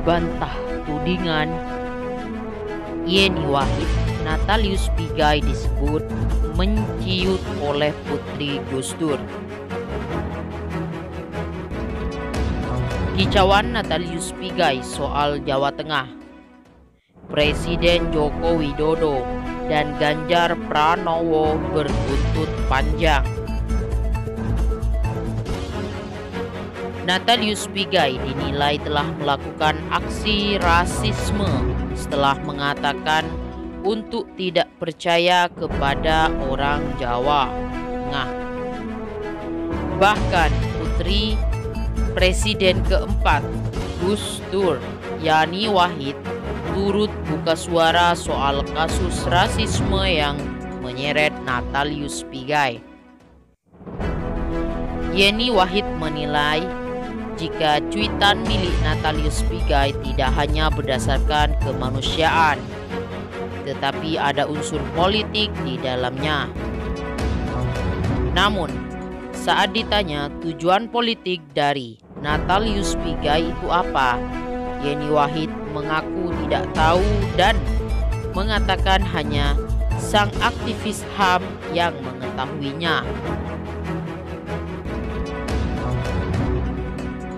membantah tudingan Yeni Wahid, Natalius Pigai disebut menciut oleh putri Gus Dur. Kicauan Natalius Pigai soal Jawa Tengah. Presiden Joko Widodo dan Ganjar Pranowo berbuntut panjang. Natalius Pigai dinilai telah melakukan aksi rasisme setelah mengatakan untuk tidak percaya kepada orang Jawa Tengah. Bahkan putri Presiden keempat Gus Dur, Yeni Wahid, turut buka suara soal kasus rasisme yang menyeret Natalius Pigai. Yeni Wahid menilai jika cuitan milik Natalius Pigai tidak hanya berdasarkan kemanusiaan, tetapi ada unsur politik di dalamnya. Namun, saat ditanya tujuan politik dari Natalius Pigai itu apa, Yeni Wahid mengaku tidak tahu dan mengatakan hanya sang aktivis HAM yang mengetahuinya.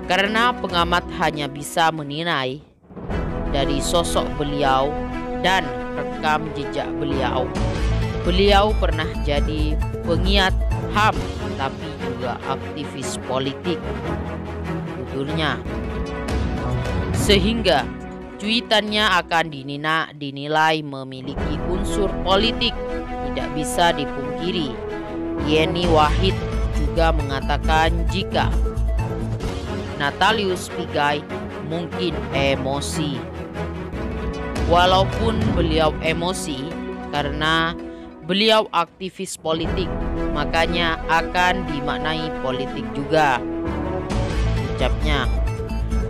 Karena pengamat hanya bisa menilai dari sosok beliau dan rekam jejak beliau. Beliau pernah jadi penggiat HAM tapi juga aktivis politik, tuturnya. Sehingga cuitannya akan dinilai memiliki unsur politik, tidak bisa dipungkiri. Yeni Wahid juga mengatakan jika Natalius Pigai mungkin emosi. Walaupun beliau emosi karena beliau aktivis politik, makanya akan dimaknai politik juga, ucapnya.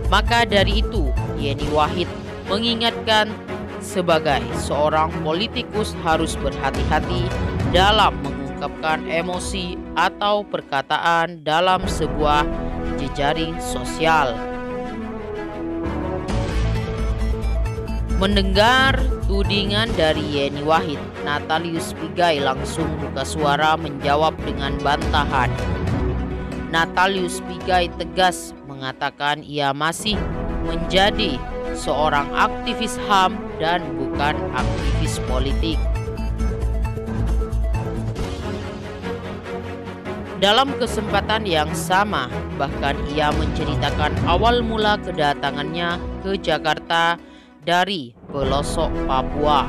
Maka dari itu, Yeni Wahid mengingatkan sebagai seorang politikus harus berhati-hati dalam mengungkapkan emosi atau perkataan dalam sebuah jejaring sosial. Mendengar tudingan dari Yeni Wahid, Natalius Pigai langsung buka suara menjawab dengan bantahan. Natalius Pigai tegas mengatakan ia masih menjadi seorang aktivis HAM dan bukan aktivis politik. Dalam kesempatan yang sama, bahkan ia menceritakan awal mula kedatangannya ke Jakarta dari pelosok Papua.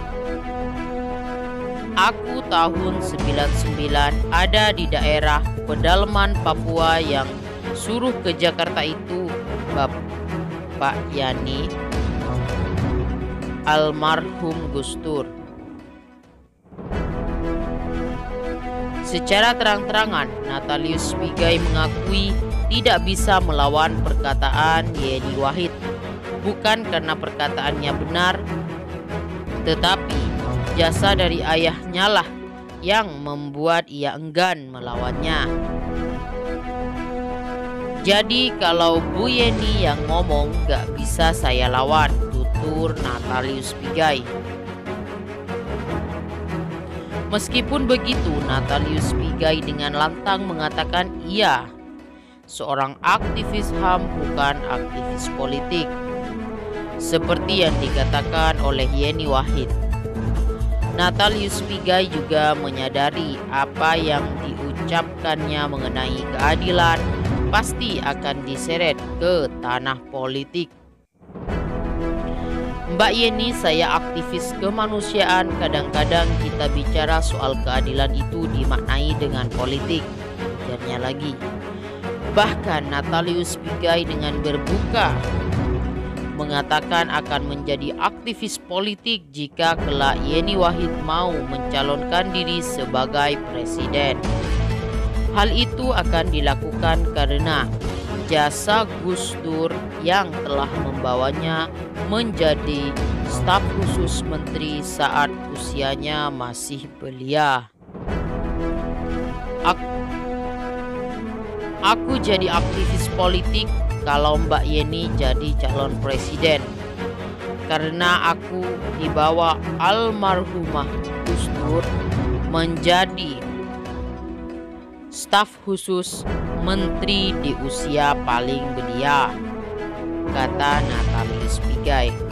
Aku tahun 99 ada di daerah pedalaman Papua, yang suruh ke Jakarta itu Bapak Yani, almarhum Gus Dur. Secara terang-terangan, Natalius Pigai mengakui tidak bisa melawan perkataan Yeni Wahid, bukan karena perkataannya benar, tetapi jasa dari ayahnya lah yang membuat ia enggan melawannya. Jadi kalau Bu Yeni yang ngomong gak bisa saya lawan, tutur Natalius Pigai. Meskipun begitu, Natalius Pigai dengan lantang mengatakan ia seorang aktivis HAM bukan aktivis politik, seperti yang dikatakan oleh Yeni Wahid. Natalius Pigai juga menyadari apa yang diucapkannya mengenai keadilan pasti akan diseret ke tanah politik. Mbak Yeni, saya aktivis kemanusiaan, kadang-kadang kita bicara soal keadilan itu dimaknai dengan politik, ujarnya lagi. Bahkan Natalius Pigai dengan berbuka mengatakan akan menjadi aktivis politik jika kelak Yeni Wahid mau mencalonkan diri sebagai presiden. Hal itu akan dilakukan karena jasa Gus Dur yang telah membawanya menjadi staf khusus menteri saat usianya masih belia. Aku jadi aktivis politik kalau Mbak Yeni jadi calon presiden, karena aku dibawa almarhumah Gus Dur menjadi staf khusus menteri di usia paling belia, kata Natalius Pigai.